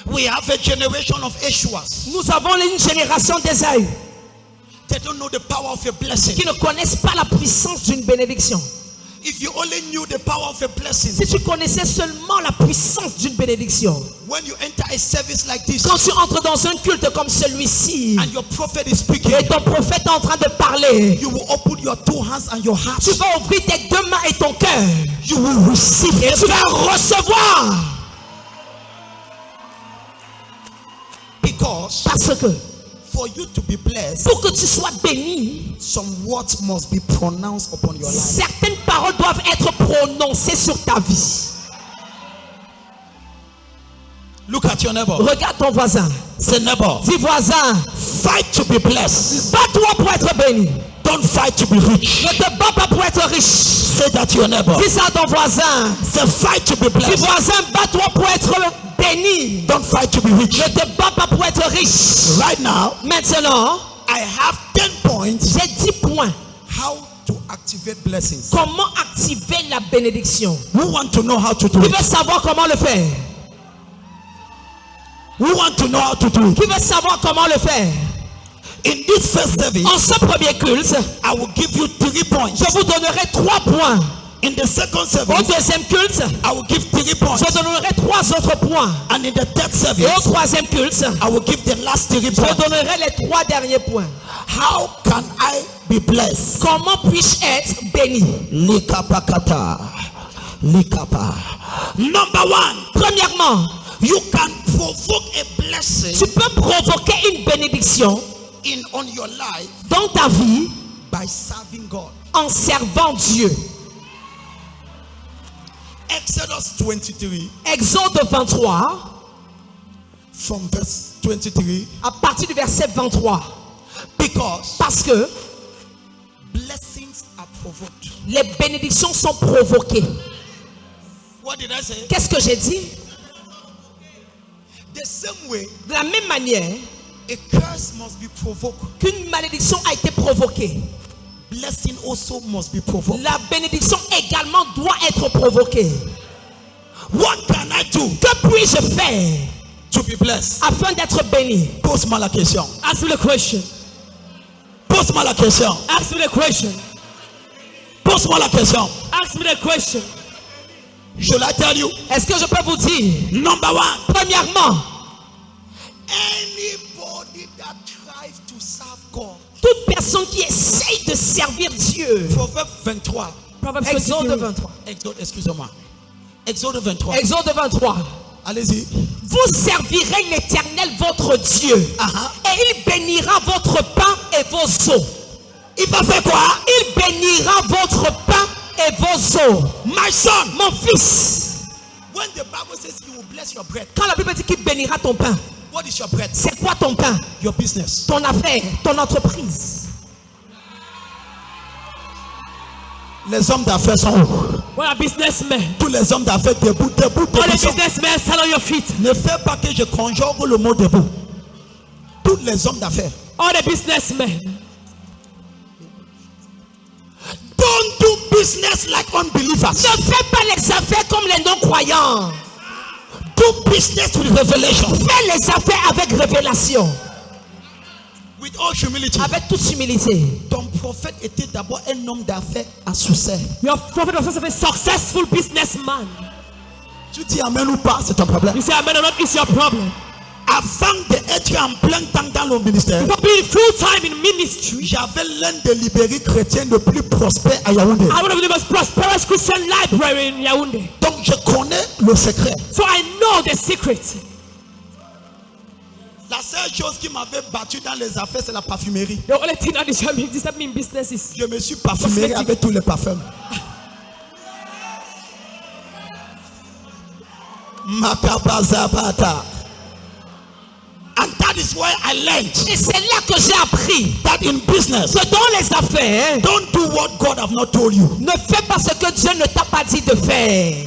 We have a generation of Eshuas. Nous avons une génération d'Ésaü They don't know the power of a blessing. qui ne connaissent pas la puissance d'une bénédiction. If you only knew the power of a blessing, Si tu connaissais seulement la puissance d'une bénédiction, when you enter a service like this, quand tu entres dans un culte comme celui-ci and your prophet is speaking, et ton prophète est en train de parler, you will open your two hands and your heart. tu vas ouvrir tes deux mains et ton cœur You will receive et tu it vas recevoir. because Parce que for you to be blessed, pour que tu sois béni, some words must be pronounced upon your life. certaines paroles doivent être prononcées sur ta vie. Look at your neighbor. Regarde ton voisin. Say, neighbor, Dis voisin, fight to be blessed. bats-toi pour être béni. Don't fight to be rich. Ne te bats pas pour être riche. Say that to your neighbor. Dis ça à ton voisin. Say, fight to be Dis blessed. voisin, bats-toi pour être béni. Don't fight to be rich. Ne te bats pas pour être riche. Right now, Maintenant, I have 10 points j'ai 10 points. how to activate blessings. Comment activer la bénédiction? Who want to know how to do Qui it? veut savoir comment le faire? Who want to know how to do it? Qui veut savoir comment le faire? In this first service, En ce premier culte, I will give you 3 points. je vous donnerai 3 points. In the second Au service, deuxième culte, I will give 3 points. je donnerai 3 autres points. And in the third Et service, au troisième culte, I will give the last 3 je points. donnerai les 3 derniers points. How can I be blessed? Comment puis-je être béni? Likapakata. Likapa. Number 1, Premièrement, you can provoke a blessing tu peux provoquer une bénédiction on your life dans ta vie by serving God. en servant Dieu. Exodus 23, Exode 23, from verse 23, à partir du verset 23. because Parce que blessings are provoked. les bénédictions sont provoquées. What did I say? Qu'est-ce que j'ai dit? The same way, De la même manière a curse must be provoked. qu'une malédiction a été provoquée, Blessing also must be provoked. la bénédiction également doit être provoquée. What can I do Que puis-je faire to be blessed? afin d'être béni? Pose-moi la question. Ask me the question. Pose-moi la question. Ask me the question. Pose-moi la question. Ask me the question. Should I tell you? Est-ce que je peux vous dire? Number 1, Premièrement, anybody that tries to serve God. toute personne qui essaye de servir Dieu. Proverbe 23. Exode 23. Exode, excusez-moi. Exode 23. Exode 23. Allez-y. Vous servirez l'Éternel votre Dieu. Et il bénira votre pain et vos eaux. Il va faire quoi? Il bénira votre pain et vos eaux. My son. Mon fils, When the Bible says he will bless your bread, quand la Bible dit qu'il bénira ton pain, what is your bread? c'est quoi ton pain? Your business. Ton affaire, ton entreprise. Les hommes d'affaires sont où? Voilà, businessmen. Tous les hommes d'affaires debout, debout, All the debout. businessmen, stand on your feet. Ne fais pas que je conjugue le mot debout. Tous les hommes d'affaires. All the businessmen. Don't do business like unbelievers. Ne fais pas les affaires comme les non-croyants. Do business with revelation. Fais les affaires avec révélation. With all humility. Avec toute humilité. Ton prophète était d'abord un homme d'affaires à succès. Your prophet was also a successful businessman. Tu dis amen ou pas, c'est ton problème. You say amen or not, it's your problem. Avant d'être en plein temps dans le ministère, For being full time in ministry, j'avais l'un des librairies chrétiennes les plus prospères à Yaoundé. I one of the most prosperous Christian library in Yaoundé. Donc je connais le secret. So I know the secret. La seule chose qui m'avait battu dans les affaires, c'est la parfumerie. The only thing that disturbs me in business is Je me suis parfumé avec tous les parfums. Makabazabata. And that is why I learned et c'est là que j'ai appris that in business, que dans les affaires, don't do what God have not told you. ne fais pas ce que Dieu ne t'a pas dit de faire.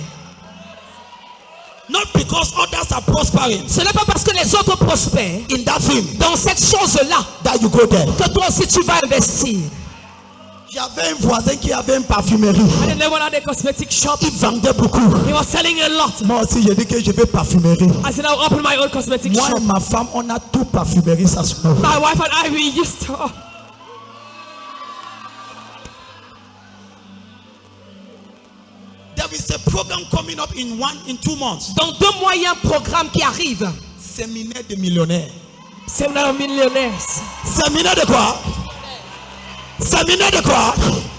Not because others are prospering Ce n'est pas parce que les autres prospèrent in that thing dans cette chose-là that you go there. que toi aussi tu vas investir. J'avais un voisin qui avait une parfumerie. And then one had a cosmetic shop. Il vendait beaucoup. He was selling a lot. Moi aussi, j'ai dit que je vais parfumerie. I said, I'll open my own cosmetic Moi shop. et ma femme, on a tout parfumerie, ça se trouve. My wife and I, we used to. There is a program coming up in 2 months. Dans 2 mois, il y a un programme qui arrive. Séminaire de millionnaires. Séminaire millionnaires. Séminaire de quoi? Séminaire de quoi?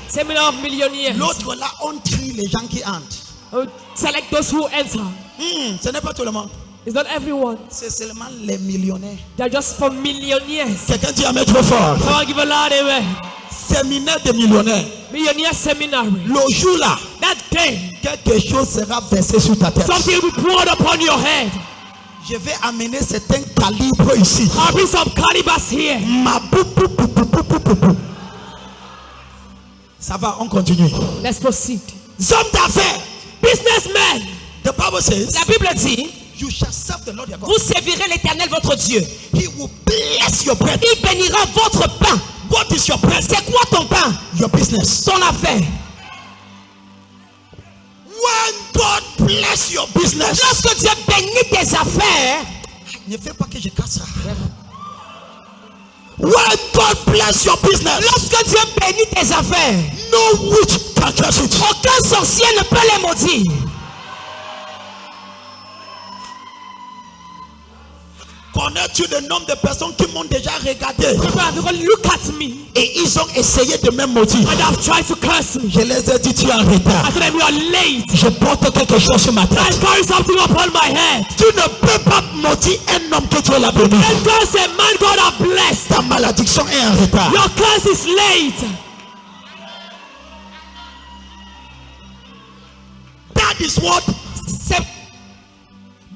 Séminaire of millionaires. L'autre là, on trie les gens qui entrent. Select those who enter. Ce n'est pas tout le monde. It's not everyone. C'est seulement les millionnaires. They're just for millionaires. Quelqu'un dit amen trop fort. Someone give a loud amen. Séminaire de millionnaires. Millionaire seminary. Le jour là, That day, quelque chose sera versé sur ta tête. something will be poured upon your head. Je vais amener certains calibres ici. I'll bring some calibers here. Ça va, on continue. Let's proceed. Hommes d'affaires. Businessmen. The Bible says, La Bible dit, you shall serve the Lord your God. vous servirez l'Éternel votre Dieu. He will bless your bread. Il bénira votre pain. What is your bread? C'est quoi ton pain? Your business. Ton affaire. When God bless your business, Lorsque Dieu bénit tes affaires, ne fais pas que je casse ça. When God bless your business, lorsque Dieu bénit tes affaires, no witch can curse it. aucun sorcier ne peut les maudire. Connais-tu le nombre de personnes qui m'ont déjà regardé Look at me. et ils ont essayé de me maudire? And have tried to curse me. Je les ai dit, tu es en retard. I told them you are late. Je porte quelque chose sur ma I tête. carry something upon my head. Tu ne peux pas maudire un homme que Dieu l'a béni. And curse a man God have blessed. Ta malédiction est en retard. Your curse is late.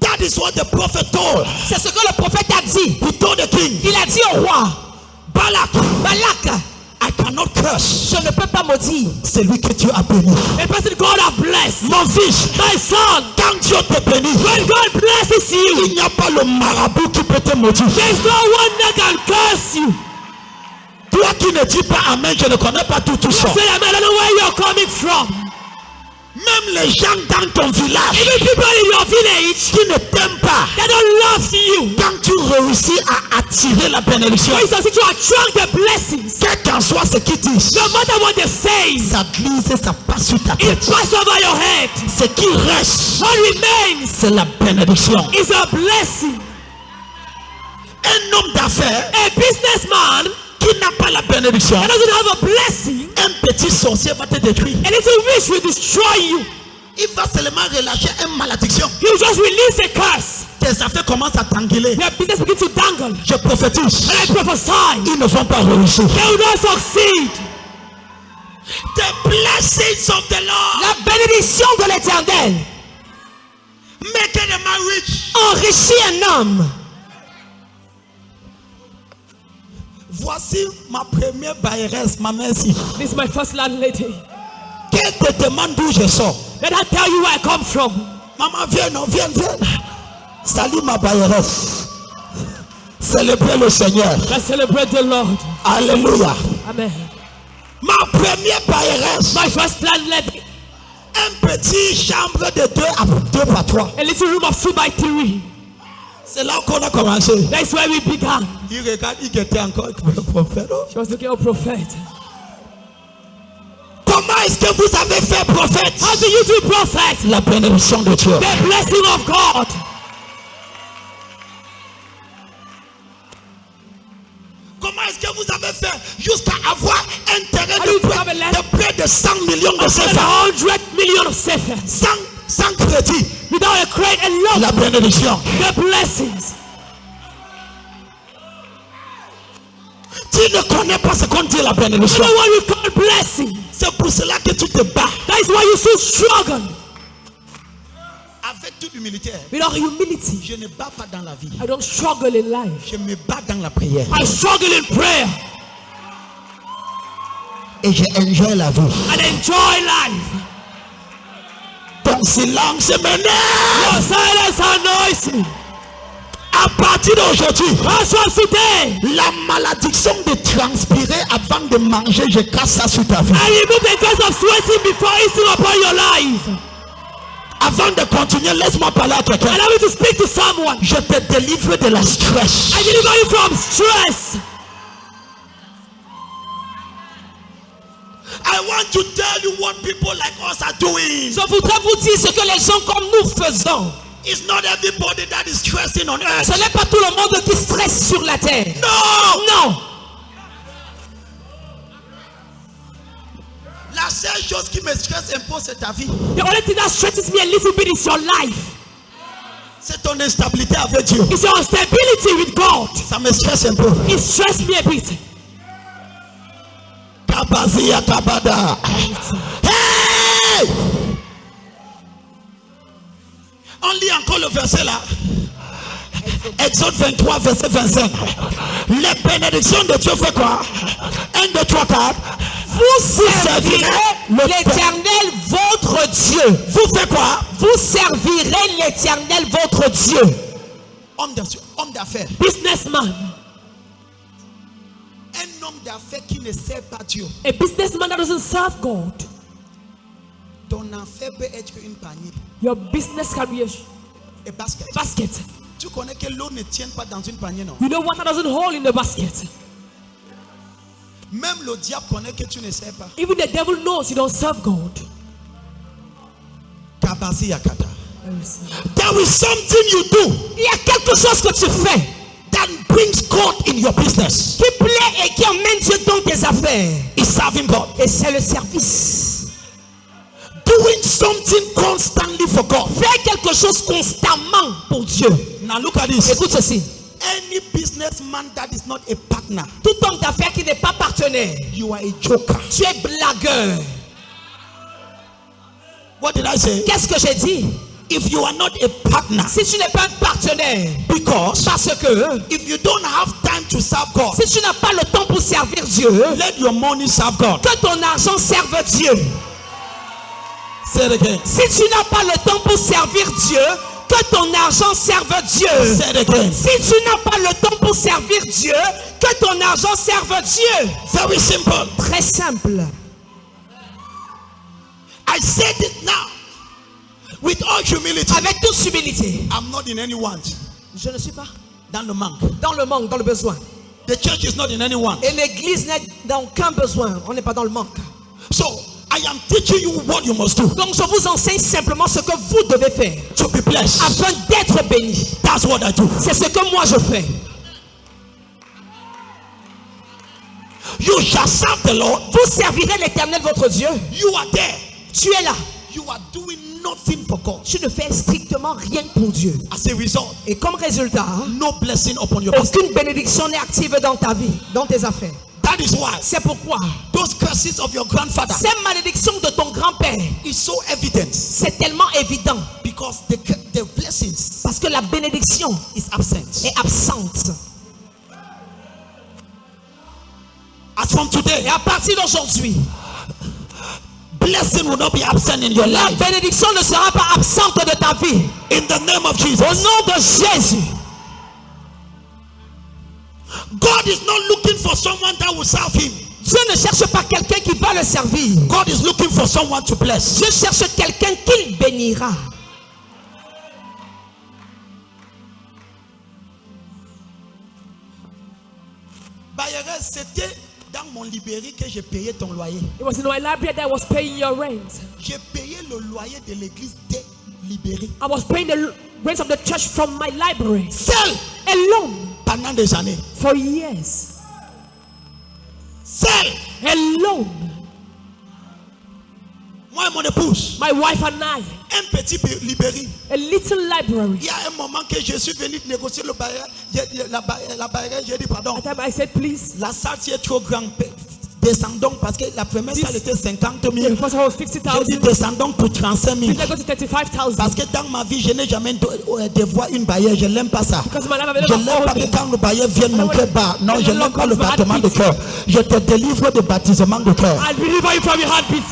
That is what the prophet told. C'est ce que le prophète a dit. He told the king, Il a dit au roi, Balak, Balak, I cannot curse. je ne peux pas maudire. C'est lui que Dieu a béni. A person God have blessed. Mon fils, My son, quand Dieu te bénit, when God blesses you, il n'y a pas le marabout qui peut te maudire. there's no one that can curse you. Toi qui ne dis pas amen, je ne connais pas tout ça. Say, I don't know where you're coming from. Même les gens dans ton village Even people in your village, qui ne t'aiment pas, they don't love you. quand tu réussis à attirer la bénédiction, When you succeed to attract the blessings, quel qu'en soit ce qu'ils disent, no matter what they say, ça glisse et ça passe sur ta it tête. passes over your head. Ce qui reste, What remains c'est la bénédiction. is a blessing. Un homme d'affaires A businessman qui n'a pas la bénédiction, that doesn't have a blessing, un petit sorcier va te détruire. a little witch will destroy you. Il va seulement relâcher une malédiction. He will just release a curse. Tes affaires commencent à t'engueuler. Their business begins to dangle. Je prophétise, And I prophesy, ils ne vont pas réussir. they will not succeed. The blessings of the Lord La bénédiction de l'Éternel make a man rich. enrichit un homme. Voici ma première bailleresse, ma mère ici. This is my first landlady. Qu'elle te demande d'où je sors. Let her tell you where I come from. Maman, viens, non, viens, viens. Salut ma bailleresse. Célébrez le Seigneur. Let's celebrate the Lord. Alléluia. Amen. Ma première bailleresse. My first landlady, Un petit chambre de 2 par 3. a little room of 2 by 3. C'est là qu'on a commencé. That's where we began. Il regarde, il était encore prophète. She was looking at a prophet. Comment est-ce que vous avez fait prophète? How do you do prophet? La bénédiction de Dieu. The blessing of God. Comment est-ce que vous avez fait jusqu'à avoir un terrain How do you have a land? de près de 100 millions de More than CFA 100 million of seconds. sans crédit? Without a crate and love. La bénédiction. The blessings. Tu ne connais pas ce qu'on dit la You bénédiction. know what we call blessing. C'est pour cela que tu te bats That is why you still struggle. avec toute humilité. Without humility, Je ne bats pas dans la vie. I don't struggle in life. Je me bats dans la prière. I struggle in prayer Et je enjoy la vie. and enjoy life. Ton silence m'énerve. Your silence annoys me. À partir d'aujourd'hui, As from today, la malédiction de transpirer avant de manger, je casse ça sur ta vie. I remove the curse of sweating before eating upon your life. Avant de continuer, laisse-moi parler à quelqu'un. Allow me to speak to someone. Je te délivre de la stress. I deliver you from stress. I want to tell you what people like us are doing. Je voudrais vous dire ce que les gens comme nous faisons. It's not everybody that is stressing on earth. Ce n'est pas tout le monde qui stresse sur la terre. No! Non. La seule chose qui me stresse un peu, c'est ta vie. The only thing that stresses me a little bit is your life. C'est ton instabilité avec Dieu. It's your instability with God. Ça me stresse un peu. It stresses me a bit. Kabazia kabada. Hey! On lit encore le verset là. Exode 23, verset 25. Les bénédictions de Dieu fait quoi? 1, 2, 3, 4. Vous servirez l'Éternel votre Dieu. Vous faites quoi? Vous servirez l'Éternel votre Dieu. Homme d'affaires. Businessman. Un homme d'affaires qui ne sert pas Dieu. A businessman that doesn't serve God. Ton affaire peut être une panier. Your business can be Et basket. basket. Tu connais que l'eau ne tient pas dans une panier, non? You know water doesn't hold in the basket. Même le diable connaît que tu ne sers pas. Even the devil knows you don't serve God. Kabazi yakata. There is something you do. Il y a quelque chose que tu fais That brings God in your business. qui plaît et qui emmène Dieu dans tes affaires. Is serving God. Et c'est le service. Doing something constantly for God. Faire quelque chose constamment pour Dieu. Now look at this. Écoute ceci. Any businessman that is not a partner, Tout homme d'affaires qui n'est pas partenaire, you are a joker. tu es blagueur. What did I say? Qu'est-ce que j'ai dit? If you are not a partner, Si tu n'es pas un partenaire, because parce que if you don't have time to serve God, si tu n'as pas le temps pour servir Dieu, let your money serve God. que ton argent serve Dieu. Say it again. Si tu n'as pas le temps pour servir Dieu, que ton argent serve Dieu. Say it again. Si tu n'as pas le temps pour servir Dieu, que ton argent serve Dieu. Very simple. Très simple. I said it now with all humility. Avec toute humilité. I'm not in any want. Je ne suis pas Dans le manque. dans le manque, dans le besoin. The church is not in any want. Et l'église n'est dans aucun besoin. On n'est pas dans le manque. So I am teaching you what you must do Donc je vous enseigne simplement ce que vous devez faire to be blessed. afin d'être béni. That's what I do. C'est ce que moi je fais. You shall serve the Lord. Vous servirez l'Éternel votre Dieu. You are there. Tu es là. You are doing nothing for God. Tu ne fais strictement rien pour Dieu. As a result, Et comme résultat, no blessing upon your business. aucune bénédiction n'est active dans ta vie, dans tes affaires. That is why C'est pourquoi those curses of your grandfather ces malédictions de ton grand-père, is so evident c'est tellement évident. because the blessings Parce que la bénédiction is absent. est absente. As from today, Et à partir d'aujourd'hui, blessing will not be absent in your la life. bénédiction ne sera pas absente de ta vie. In the name of Jesus. Au nom de Jésus. God is not looking for someone that will serve him. Dieu ne cherche pas quelqu'un qui va le servir. God is looking for someone to bless. Dieu cherche quelqu'un qu'il bénira. Bayerès, c'était dans mon librairie que j'ai payé ton loyer. It was in my library that I was paying your rent. J'ai payé le loyer de l'église de Libéry. I was paying the rent of the church from my library. Seul Alone pendant des années. for years. Seul. Alone. Moi et mon épouse. My wife and I. Un petit librairie. A little library. Il y a un moment que je suis venu négocier le bailleur. La bailleur, j'ai dit pardon. At the time I said, please. La salle est trop grande. Descendons parce que la première salle était 50 000. The first one was J'ai dit 50,000. descendons pour 35 000. Then I go to 35,000. Parce que dans ma vie, je n'ai jamais devoir une bailleur. Je n'aime pas ça. Because my life I've Je never n'aime pas owned que it. quand le bailleur vienne mon cœur bat. Non, je n'aime pas le battement de cœur. Je te délivre de baptisement de cœur. I deliver you from your heartbeat.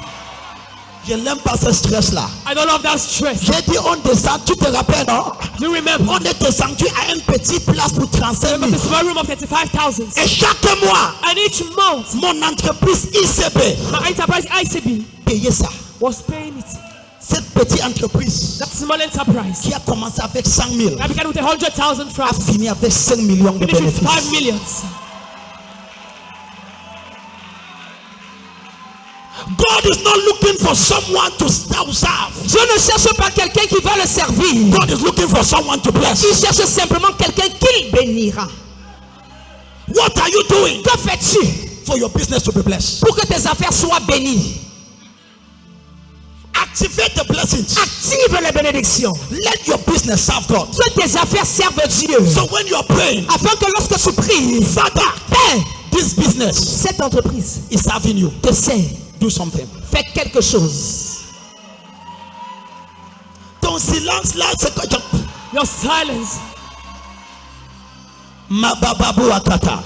Je n'aime pas ce stress-là. I don't love that stress. J'ai dit on descend, tu te rappelles, non? Do you remember? On est descendu à une petite place pour 35 Remember 000. the small room of 35,000. Et chaque mois, And each month, mon entreprise ICB my enterprise ICB payait ça. was paying it. Cette petite entreprise That small enterprise qui a commencé avec 100 000 that began with 100,000 a francs fini avec 5 millions de finished with 5 bénéfices. millions. God is not looking for someone to serve. Dieu ne cherche pas quelqu'un qui va le servir. God is looking for someone to bless. Il cherche simplement quelqu'un qu'il bénira. What are you doing Que fais-tu for your business to be blessed? pour que tes affaires soient bénies? Activate the blessings. Active les bénédictions. Let your business serve God. Que tes affaires servent Dieu. So when you are praying, Afin que lorsque tu pries, Father, Père, this business cette entreprise is serving you. te sert. Do something. Fais quelque chose. Ton silence là, c'est que Your silence. Mabababu akata.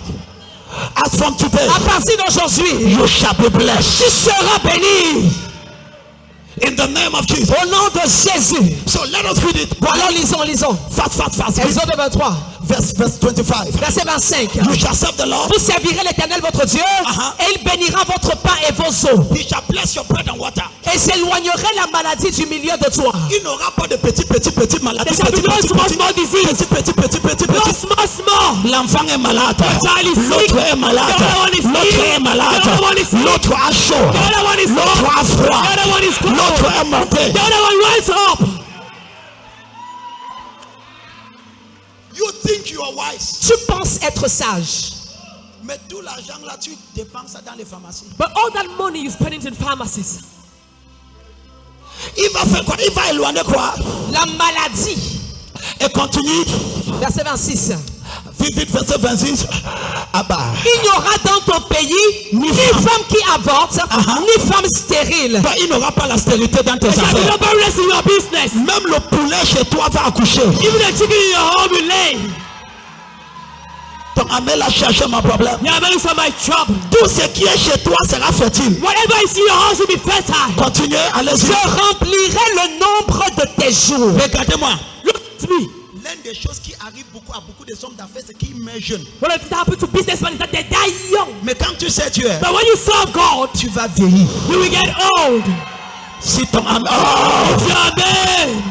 As from today, À partir d'aujourd'hui, you shall be blessed. tu seras béni. In the name of Jesus. Au nom de Jésus. So let us read it. Bon, alors lisons. Fast. Exode 23, Verse 25. verset 25. You shall serve the Lord. Vous servirez l'Éternel votre Dieu, et il bénira votre pain et vos eaux. He shall bless your bread and water. Et j'éloignerai la maladie du milieu de toi. Il n'aura pas de petite maladie. There shall be no small disease. Petit. No small. L'enfant est malade. child is sick. L'autre est malade. The other one is L'autre ill. est malade. The other one is sick. L'autre a chaud. The other one is L'autre cold. a froid. The other one is cold. L'autre est monté. The other one rise up. You think you are wise. Tu penses être sage. Mais tout l'argent là, tu dépenses ça dans les pharmacies. But all that money you spend it in pharmacies. Il va faire quoi? Il va éloigner quoi? La maladie. Et continue. Verset 26. Vite, verset 26. Ah bah. Il n'y aura dans ton pays ni femme qui avorte, ni femme stérile. Bah, il n'aura pas la stérilité dans tes There shall be affaires. no barrenness in your business. Même le poulet chez toi va accoucher. Even the chicken in your home will lay. Donc, Amel a cherché mon problème. You are very for my trouble. Tout ce qui est chez toi sera fertile. Whatever is in your house will be fertile. Continuez, allez-y. Je remplirai le nombre de tes jours. Regardez-moi. Look at me. L'une des choses qui arrive à beaucoup de hommes d'affaires, c'est qu'ils meurent jeunes. What has happened to businessmen is that they die young. Mais quand tu sais Dieu, But when you serve God, tu vas vieillir. you will get old. Si ton âme. Oh! Amen.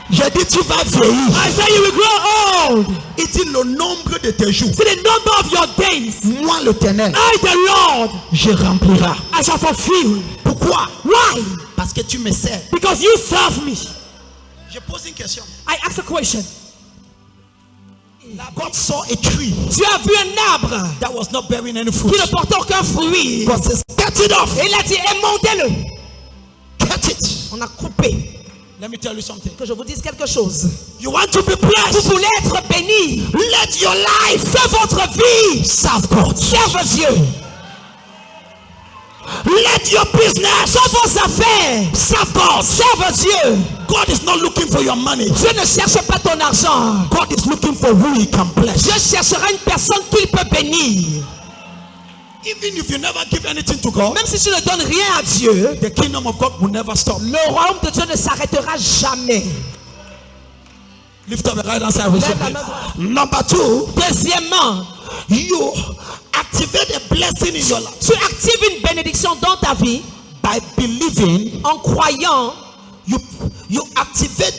J'ai dit tu vas vieillir. I say you will grow old. Il dit le nombre de tes jours. See the number of your days. Moi l'Éternel, I, the Lord, je remplirai. I shall fulfill. Pourquoi? Why? Parce que tu me sers. Because you serve me. Je pose une question. I ask a question. God saw a tree Tu as vu un arbre that was not bearing any fruit. qui ne portait aucun fruit. God says, cut it off. Et il a dit, émontez-le. Cut it. On a coupé. Let me tell you something. Que je vous dise quelque chose. You want to be Vous blessed? voulez être béni. Let your life Que votre vie serve God. serve Dieu. Let your business Que vos affaires serve God. servent Dieu. God is not looking for your money. Dieu ne cherche pas ton argent. God is looking for who he can bless. Dieu cherchera une personne qu'il peut bénir. Even if you never give anything to God, Même si tu ne donnes rien à Dieu, the kingdom of God will never stop. le royaume de Dieu ne s'arrêtera jamais. Lift up the right hand side. Lève la main droite. Number two, Deuxièmement, you activate a blessing in your life tu actives une bénédiction dans ta vie by believing. en croyant. You activate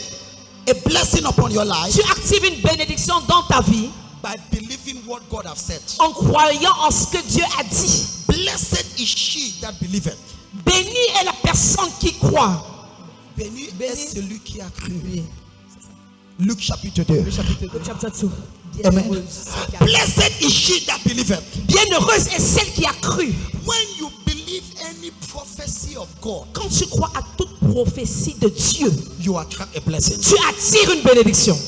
a blessing upon your life Tu actives une bénédiction dans ta vie by believing what God has said. en croyant en ce que Dieu a dit. Blessed is she that believeth. Béni est la personne qui croit. Béni est celui qui a cru. Luc chapitre 2. Chapter 2. Amen. Blessed is she that believeth. Bienheureuse est celle qui a cru. When you believe any prophecy of God, Quand tu crois à toute prophétie de Dieu, you attract a blessing. tu attires une bénédiction.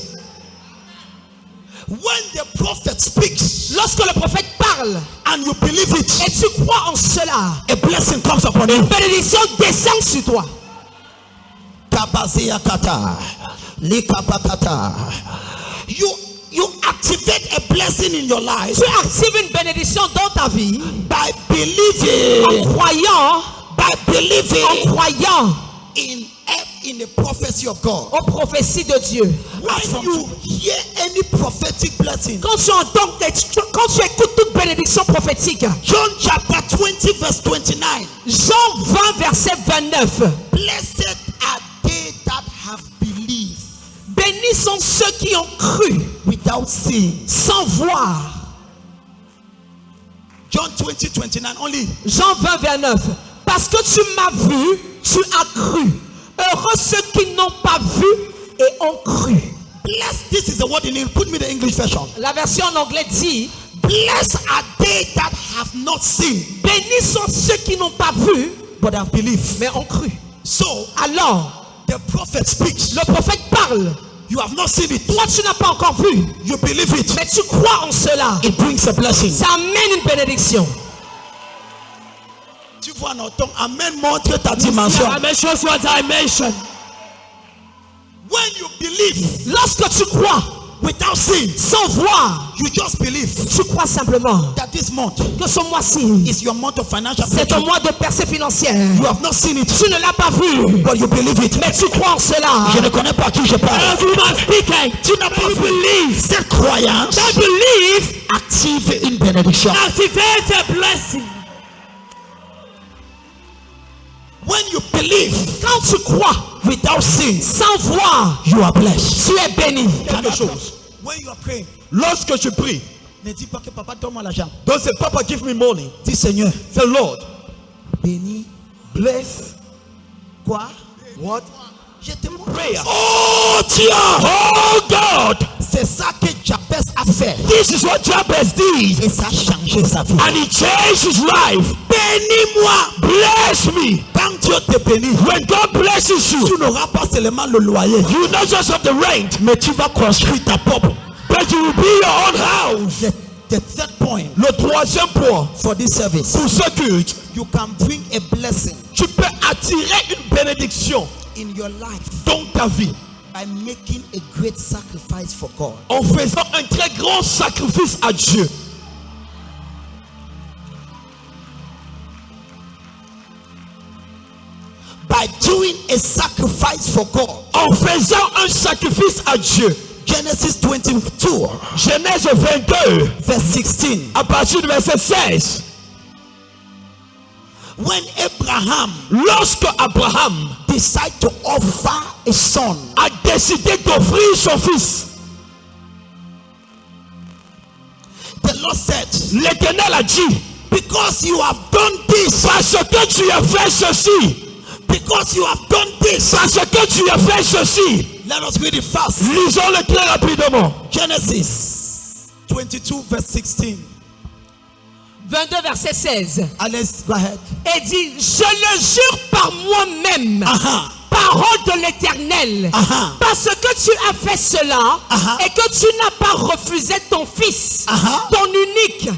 When the prophet speaks Lorsque le prophète parle and you believe it, et tu crois en cela, a blessing comes upon you. une bénédiction descend sur toi. Kabazia kata, likapakata. You activate a blessing in your life Tu actives une bénédiction dans ta vie by believing. en croyant, By believing en croyant in the prophecy of God. aux prophéties de Dieu. When you hear any prophetic blessing, Quand tu entends, quand tu écoutes toute bénédiction prophétique, John chapter 20 verse 29. Jean 20 verset 29. Blessed are they that have believed Bénis sont ceux qui ont cru without seeing. sans voir. John 20, 29 only. Jean 20 29. Parce que tu m'as vu, tu as cru. Heureux ceux qui n'ont pas vu et ont cru. Blessed, this is the word in English. Put me the English version. La version en anglais dit: Blessed are they that have not seen, bénis sont ceux qui n'ont pas vu but have believed. mais ont cru. So Alors, the prophet speaks. le prophète parle. You have not seen it. Toi, tu n'as pas encore vu, You believe it. mais tu crois en cela. It brings a blessing. Ça amène une bénédiction. Tu vois notre amen montre ta dimension. Amen shows your dimension. When you believe Lorsque tu crois without seeing, sans voir, you just believe tu crois simplement that this month que ce mois-ci, is your month of financial c'est un breakthrough. mois de percée financière. You have not seen it, Tu ne l'as pas vu, but you believe it. mais tu crois en cela. Je ne connais pas à qui je parle. Tu n'as pas vu. Cette croyance active une bénédiction. Activate a blessing. When you believe Quand tu crois without seeing, sans voir, you are blessed. tu es béni. Quelque chose. When you are praying, Lorsque je prie, ne dis pas que papa donne-moi l'argent. don't say, Papa, give me money. Dis Seigneur, Say, Lord, bénis bless quoi? what? Je te montre. Prayer. Oh Dieu! Oh God, C'est ça que Jabez a fait. this is what Jabez did. Et ça a changé sa vie. And he changed his life. Bénis-moi. Bless me. Quand Dieu te bénit, When God blesses tu you, n'auras pas seulement le loyer, you not just have the rent, mais tu vas construire ta propre. but you will be your own house. The third point Le troisième point, for this service, pour ce culte, you can bring a blessing tu peux attirer une bénédiction in your life dans ta vie by making a great sacrifice for God. en faisant un très grand sacrifice à Dieu. By doing a sacrifice for God. En faisant un sacrifice à Dieu. Genesis 22, Genèse 22, verse 16. à partir du verset 16. When Abraham Lorsque Abraham decided to offer a son, a décidé d'offrir son fils, the Lord said, l'Éternel a dit, because you have done this, parce que tu as fait ceci, because you have done this, parce que tu as fait ceci. let us read it fast. Lisons-le très rapidement. Genesis 22, verse 16. 22 verset 16. Alex, go ahead. Et dit: je le jure par moi-même, parole de l'Éternel, parce que tu as fait cela et que tu n'as pas refusé ton fils, ton unique.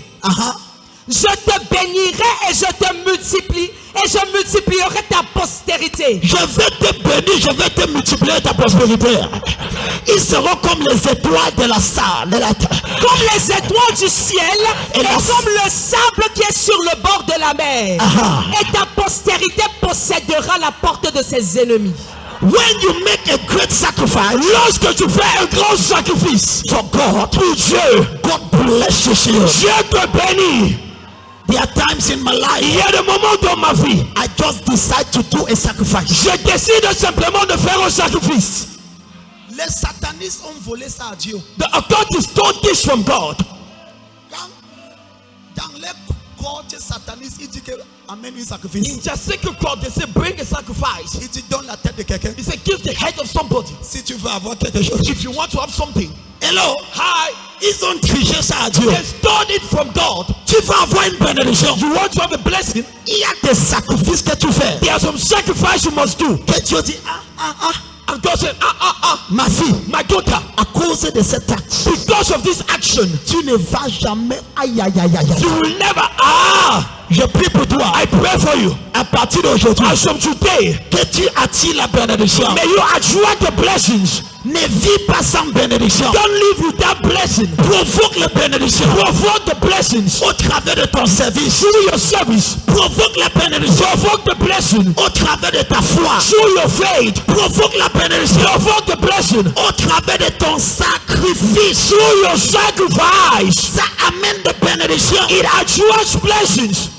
Je te bénirai et je te multiplie et je multiplierai ta postérité. Je vais te bénir, je vais te multiplier ta prospérité. Ils seront comme les étoiles de la salle, de la terre. Comme les étoiles du ciel et comme le sable qui est sur le bord de la mer. Et ta postérité possédera la porte de ses ennemis. When you make a great sacrifice, Lorsque tu fais un grand sacrifice for God, pour Dieu, God blesses you. Dieu te bénit. There are times in my Il life y a des moments dans ma vie, I just decide to do a sacrifice. je décide simplement de faire un sacrifice. Les satanistes ont volé ça à Dieu. The occultists stole this from God. Dans les côtés satanistes, il dit que amène un sacrifice. In their secret court, they say, bring a sacrifice. Il dit donne la tête de quelqu'un. He said, give the head of somebody. Si tu veux avoir quelque chose. If you want to have something. Hello. Hi. Ils ont triché ça à Dieu. They stole it from God. Tu vas avoir une bénédiction. You want to have a blessing? Il y a des sacrifices que tu fais. There are some sacrifice you must do. Que Dieu dit And God said, ma fille, my daughter, à cause de cet acte, because of this action, tu ne vas jamais aïe aïe aïe aïe you aïe. will never, Je prie pour toi. I pray for you. À partir d'aujourd'hui, As from today, que tu attires la bénédiction. may you attract the blessings. Ne vis pas sans bénédiction. Don't live without blessing. Provoque la bénédiction Provoke the blessings au travers de ton service. through your service. Provoque la bénédiction Provoke the blessing au travers de ta foi. through your faith. Provoque la bénédiction Provoke the blessing au travers de ton sacrifice. through your sacrifice. Ça amène de bénédiction. It attracts blessings.